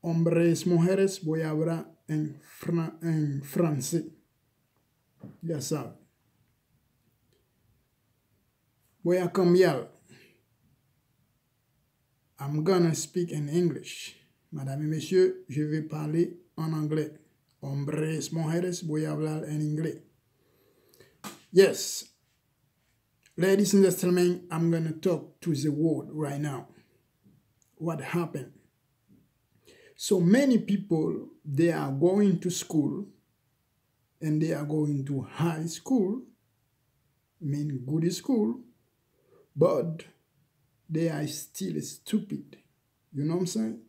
Hombres, mujeres, voy a hablar en francés. Ya saben. Voy a cambiar. I'm gonna speak in English. Madame et messieurs, je vais parler en anglais. Hombres, mujeres, voy a hablar en inglés. Yes. Ladies and gentlemen, I'm gonna talk to the world right now. What happened? So many people, they are going to school and they are going to high school, good school, but they are still stupid. You know what I'm saying?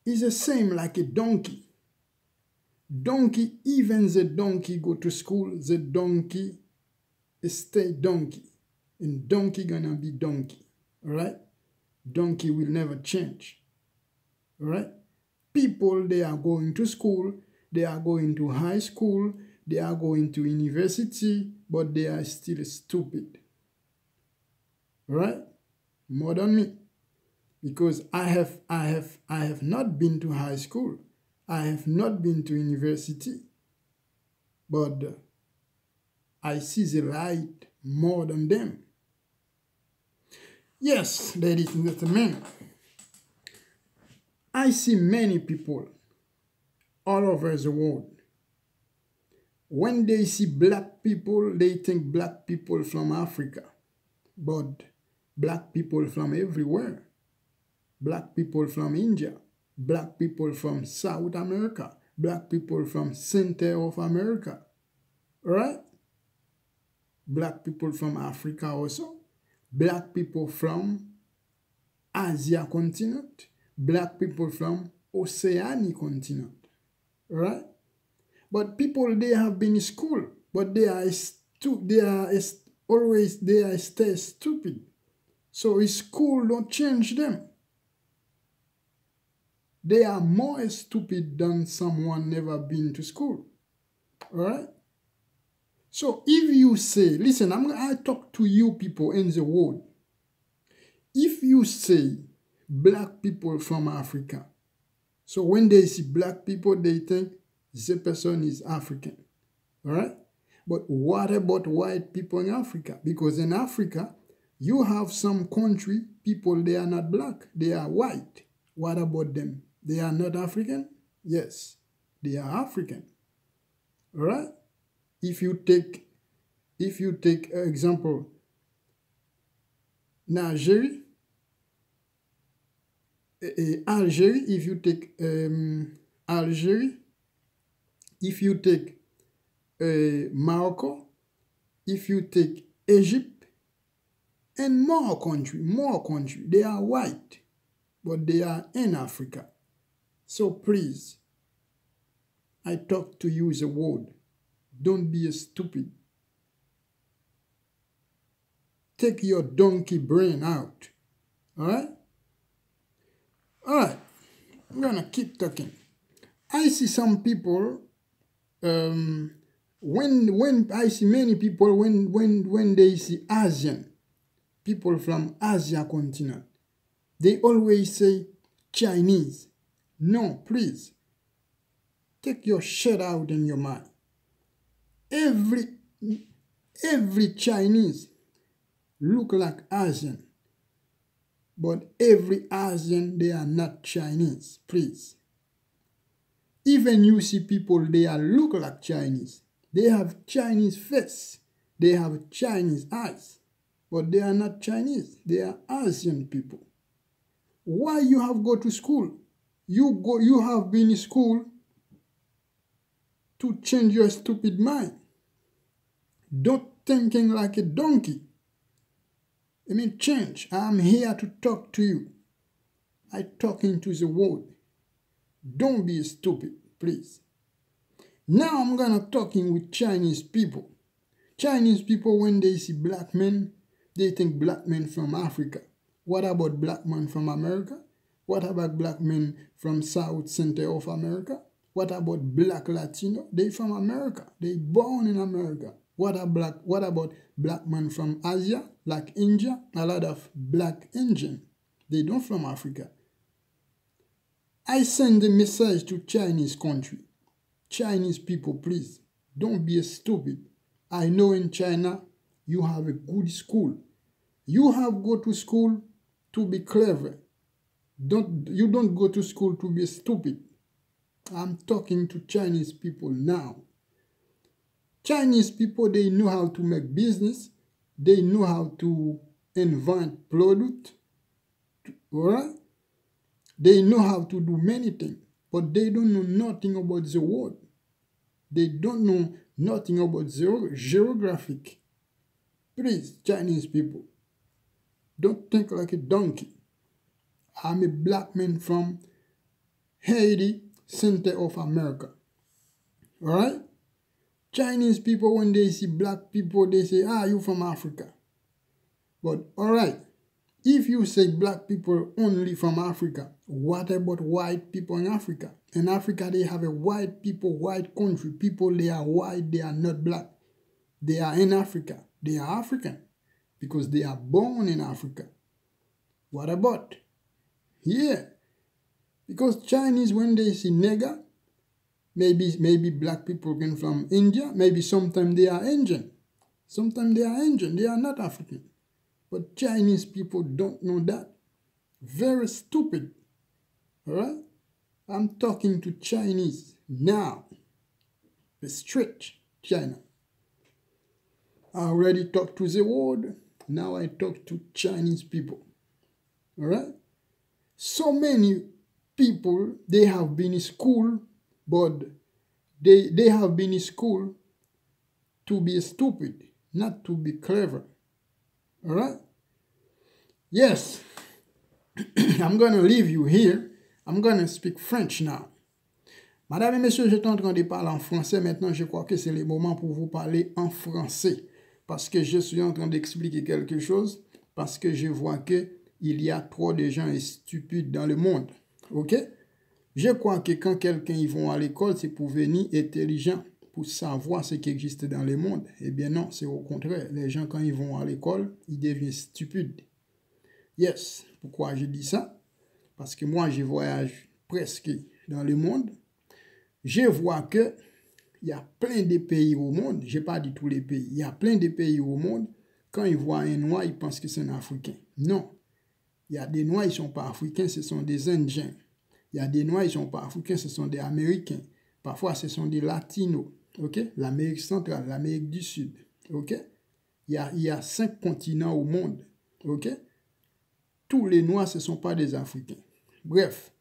It's the same like a donkey. Donkey, even the donkey go to school, the donkey stay donkey. And donkey gonna be donkey. Alright? Donkey will never change. Alright? People, they are going to school, they are going to high school, they are going to university, but they are still stupid. Right? More than me. Because I have not been to high school. I have not been to university. But I see the light more than them. Yes, ladies and gentlemen. I see many people all over the world. When they see black people, they think black people from Africa. But black people from everywhere. Black people from India. Black people from South America. Black people from Center of America. Right? Black people from Africa also. Black people from Asia continent. Black people from Oceanic continent. Right? But people, they have been in school, but they stay stupid. So school don't change them. They are more stupid than someone never been to school. Alright? So if you say, listen, I talk to you people in the world. If you say black people from Africa, so when they see black people, they think the person is African. Alright? But what about white people in Africa? Because in Africa, you have some country, people, they are not black, they are white. What about them? They are not African? Yes, they are African. Alright? If you take example, Algeria, if you take Algeria, if you take Morocco, if you take Egypt, and more country, they are white, but they are in Africa. So please, I talk to you the word. Don't be a stupid. Take your donkey brain out. Alright? Alright. I'm gonna keep talking. I see some people, when I see many people, when they see Asian, people from Asia continent, they always say Chinese. No, please. Take your shit out in your mind. Every Chinese look like Asian. But every Asian, they are not Chinese. Please. Even you see people, they are look like Chinese. They have Chinese face. They have Chinese eyes. But they are not Chinese. They are Asian people. Why you have go to school? You have been in school to change your stupid mind. Don't thinking like a donkey. I mean, change. I'm here to talk to you. I talking to the world. Don't be stupid, please. Now I'm gonna talking with Chinese people. Chinese people, when they see black men, they think black men from Africa. What about black men from America? What about black men from South Center of America? What about black Latino? They from America. They born in America. What about black men from Asia, like India? A lot of black Indian. They don't from Africa. I send a message to Chinese country. Chinese people, please, don't be stupid. I know in China, you have a good school. You have go to school to be clever. You don't go to school to be stupid. I'm talking to Chinese people now. Chinese people, they know how to make business. They know how to invent product. Alright? They know how to do many things. But they don't know nothing about the world. They don't know nothing about the geographic. Please, Chinese people, don't think like a donkey. I'm a black man from Haiti, center of America. Alright? Chinese people, when they see black people, they say, you from Africa. But alright, if you say black people only from Africa, what about white people in Africa? In Africa, they have a white people, white country. People, they are white, they are not black. They are in Africa. They are African because they are born in Africa. What about? Yeah. Because Chinese, when they see nigger, maybe black people come from India, maybe sometimes they are Indian. Sometimes they are Indian, they are not African. But Chinese people don't know that. Very stupid. Alright? I'm talking to Chinese now. The straight China. I already talked to the world. Now I talk to Chinese people. Alright? So many people, they have been in school, but they have been in school to be stupid, not to be clever. Alright? Yes. I'm going to leave you here. I'm going to speak French now. Madame et messieurs, j'étais en train de parler en français. Maintenant, je crois que c'est le moment pour vous parler en français. Parce que je suis en train d'expliquer quelque chose. Parce que je vois qu'il y a trop de gens stupides dans le monde. OK? Je crois que quand quelqu'un y va à l'école, c'est pour venir intelligent, pour savoir ce qui existe dans le monde. Eh bien non, c'est au contraire. Les gens, quand ils vont à l'école, ils deviennent stupides. Yes. Pourquoi je dis ça? Parce que moi, je voyage presque dans le monde. Je vois que il y a plein de pays au monde. Je n'ai pas dit tous les pays. Il y a plein de pays au monde. Quand ils voient un noir, ils pensent que c'est un Africain. Non. Il y a des noirs, ils ne sont pas africains, ce sont des Indiens. Il y a des noirs, ils ne sont pas africains, ce sont des Américains. Parfois, ce sont des Latinos. OK? L'Amérique centrale, l'Amérique du Sud. OK? Il y a 5 continents au monde. OK? Tous les noirs, ce ne sont pas des Africains. Bref.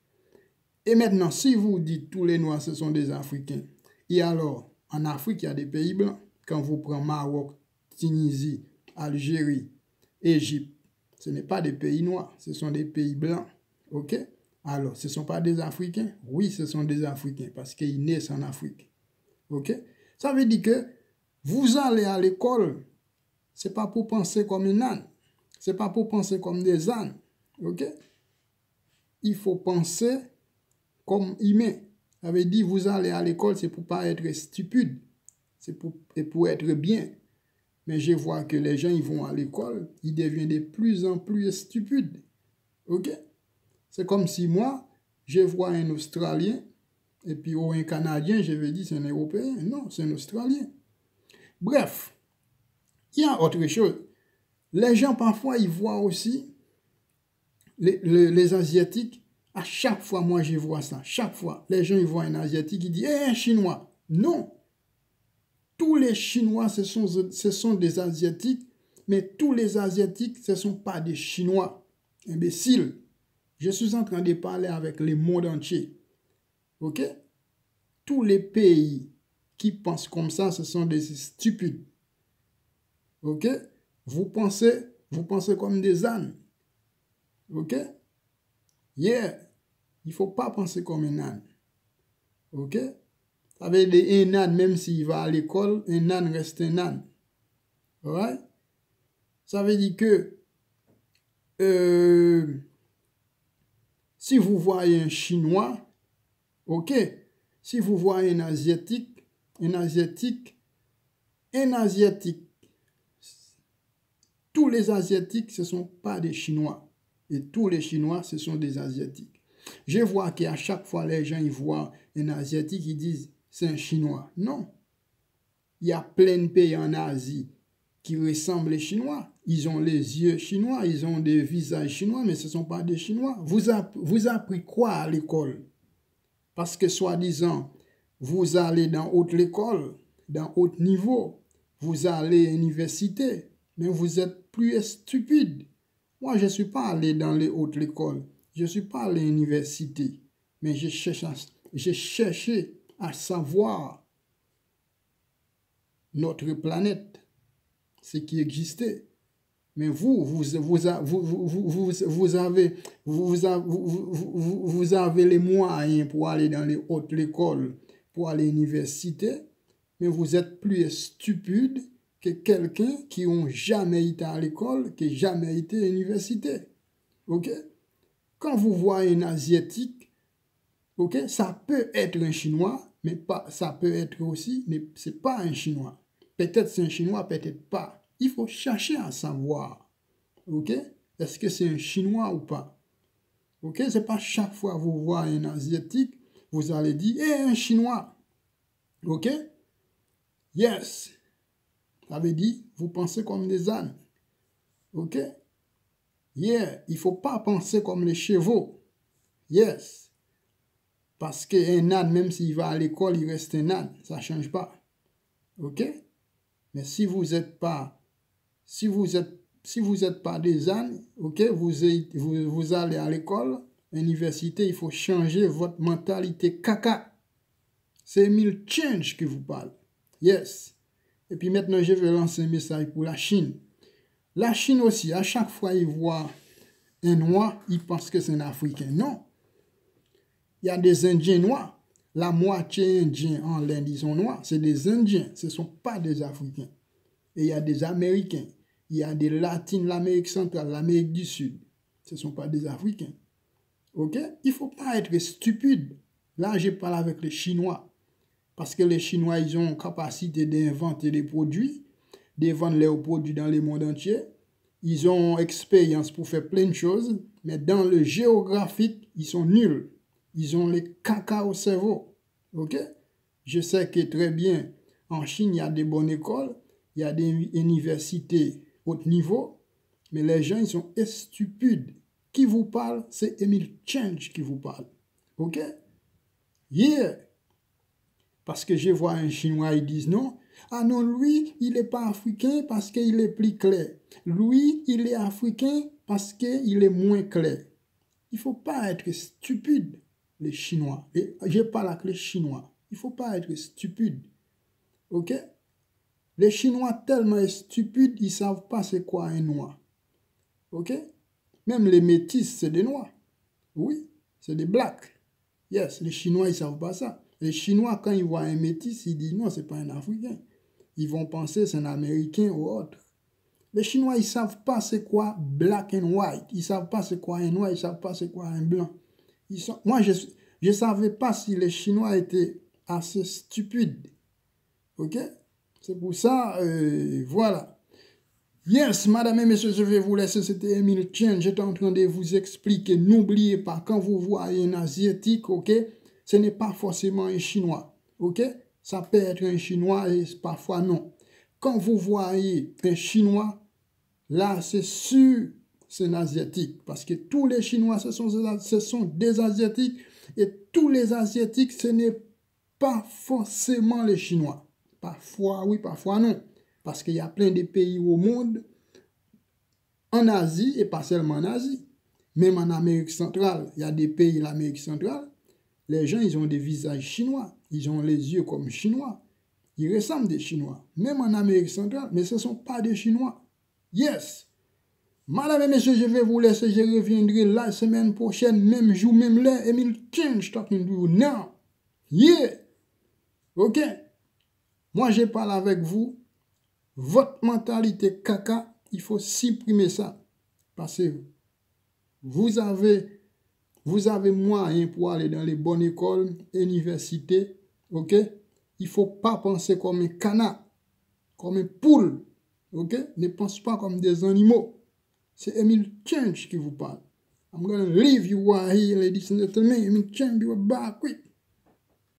Et maintenant, si vous dites tous les noirs, ce sont des Africains, et alors, en Afrique, il y a des pays blancs. Quand vous prenez Maroc, Tunisie, Algérie, Égypte, ce n'est pas des pays noirs, ce sont des pays blancs. OK? Alors, ce ne sont pas des Africains? Oui, ce sont des Africains, parce qu'ils naissent en Afrique. OK? Ça veut dire que vous allez à l'école, ce n'est pas pour penser comme un âne. Ce n'est pas pour penser comme des ânes. OK? Il faut penser comme humain. Ça veut dire vous allez à l'école, c'est pour ne pas être stupide. C'est pour être bien. Mais je vois que les gens, ils vont à l'école, ils deviennent de plus en plus stupides. OK? C'est comme si moi, je vois un Australien, et puis un Canadien, je vais dire c'est un Européen. Non, c'est un Australien. Bref, il y a autre chose. Les gens, parfois, ils voient aussi les Asiatiques. À chaque fois, moi, je vois ça. Chaque fois, les gens, ils voient un Asiatique, ils disent, un Chinois. Non. Tous les Chinois, ce sont des Asiatiques, mais tous les Asiatiques, ce ne sont pas des Chinois. Imbéciles. Je suis en train de parler avec le monde entier. OK? Tous les pays qui pensent comme ça, ce sont des stupides. OK? Vous pensez comme des ânes. OK? Yeah. Il ne faut pas penser comme un âne. OK? Ça veut dire un âne, même s'il va à l'école, un âne reste un âne. Alright? Ça veut dire que si vous voyez un Chinois, OK? Si vous voyez un Asiatique, tous les Asiatiques, ce ne sont pas des Chinois. Et tous les Chinois, ce sont des Asiatiques. Je vois qu'à chaque fois, les gens ils voient un Asiatique, ils disent c'est un Chinois. Non. Il y a plein de pays en Asie qui ressemblent aux Chinois. Ils ont les yeux chinois, ils ont des visages chinois, mais ce ne sont pas des Chinois. Vous apprenez quoi à l'école? Parce que soi-disant, vous allez dans haute l'école, dans haut niveau, vous allez à l'université, mais vous êtes plus stupide. Moi, je ne suis pas allé dans les hautes écoles, je ne suis pas allé à l'université, mais j'ai cherché à savoir notre planète, ce qui existait. Mais vous avez les moyens pour aller dans les hautes écoles, pour aller à l'université, mais vous êtes plus stupide que quelqu'un qui n'a jamais été à l'école, qui n'a jamais été à l'université. OK? Quand vous voyez un Asiatique, OK, ça peut être un Chinois, mais pas, ça peut être aussi, mais ce n'est pas un Chinois. Peut-être c'est un Chinois, peut-être pas. Il faut chercher à savoir. OK? Est-ce que c'est un Chinois ou pas? OK? Ce n'est pas chaque fois que vous voyez un Asiatique, vous allez dire, eh, un Chinois. OK? Yes. Ça veut dire, vous pensez comme des ânes. OK? Yeah. Il ne faut pas penser comme les chevaux. Yes. Parce qu'un âne, même s'il va à l'école, il reste un âne. Ça ne change pas. OK? Mais si vous n'êtes pas, si vous êtes pas des ânes, OK, vous allez à l'école, à l'université, il faut changer votre mentalité caca. C'est Emile Change qui vous parle. Yes. Et puis maintenant, je vais lancer un message pour la Chine. La Chine aussi, à chaque fois ils voient un noir, ils pensent que c'est un Africain. Non. Il y a des Indiens noirs. La moitié Indiens en l'Inde, ils sont noirs. C'est des Indiens, ce ne sont pas des Africains. Et il y a des Américains. Il y a des Latins, l'Amérique centrale, l'Amérique du Sud. Ce ne sont pas des Africains. OK? Il ne faut pas être stupide. Là, je parle avec les Chinois. Parce que les Chinois, ils ont capacité d'inventer des produits, de vendre leurs produits dans le monde entier. Ils ont expérience pour faire plein de choses, mais dans le géographique, ils sont nuls. Ils ont les caca au cerveau. OK? Je sais que très bien, en Chine, il y a des bonnes écoles, il y a des universités haut niveau, mais les gens, ils sont stupides. Qui vous parle, c'est Emile Change qui vous parle. OK? Yeah! Parce que je vois un Chinois, ils disent non. Ah non, lui, il n'est pas africain parce qu'il est plus clair. Lui, il est africain parce qu'il est moins clair. Il ne faut pas être stupide, les Chinois. Et je parle avec les Chinois. Il ne faut pas être stupide. OK? Les Chinois tellement stupides, ils ne savent pas c'est quoi un noir. OK? Même les métis, c'est des noirs. Oui, c'est des blacks. Yes, les Chinois, ils ne savent pas ça. Les Chinois, quand ils voient un métis, ils disent non, ce n'est pas un Africain. Ils vont penser que c'est un Américain ou autre. Les Chinois, ils ne savent pas c'est quoi black and white. Ils ne savent pas c'est quoi un noir, ils ne savent pas c'est quoi un blanc. Moi, je ne savais pas si les Chinois étaient assez stupides. OK? C'est pour ça, voilà. Yes, madame et messieurs, je vais vous laisser. C'était Emile Change. J'étais en train de vous expliquer. N'oubliez pas, quand vous voyez un Asiatique, OK, ce n'est pas forcément un Chinois. OK? Ça peut être un Chinois et parfois non. Quand vous voyez un Chinois, là, c'est sûr, c'est un Asiatique. Parce que tous les Chinois, ce sont des Asiatiques. Et tous les Asiatiques, ce n'est pas forcément les Chinois. Parfois oui, parfois non. Parce qu'il y a plein de pays au monde, en Asie, et pas seulement en Asie, même en Amérique centrale, il y a des pays de l'Amérique centrale, les gens, ils ont des visages chinois, ils ont les yeux comme chinois, ils ressemblent des Chinois, même en Amérique centrale, mais ce ne sont pas des Chinois. Yes! Madame et messieurs, je vais vous laisser, je reviendrai la semaine prochaine, même jour, même l'heure, Emile Change talking to you now. Yeah! OK? Moi, je parle avec vous. Votre mentalité caca, il faut supprimer ça. Parce que vous avez moyen pour aller dans les bonnes écoles, universités, OK? Il ne faut pas penser comme un canard, comme une poule, OK? Ne pense pas comme des animaux. C'est Emile Change qui vous parle. I'm gonna leave you right here, ladies and gentlemen. Let me change you back quick.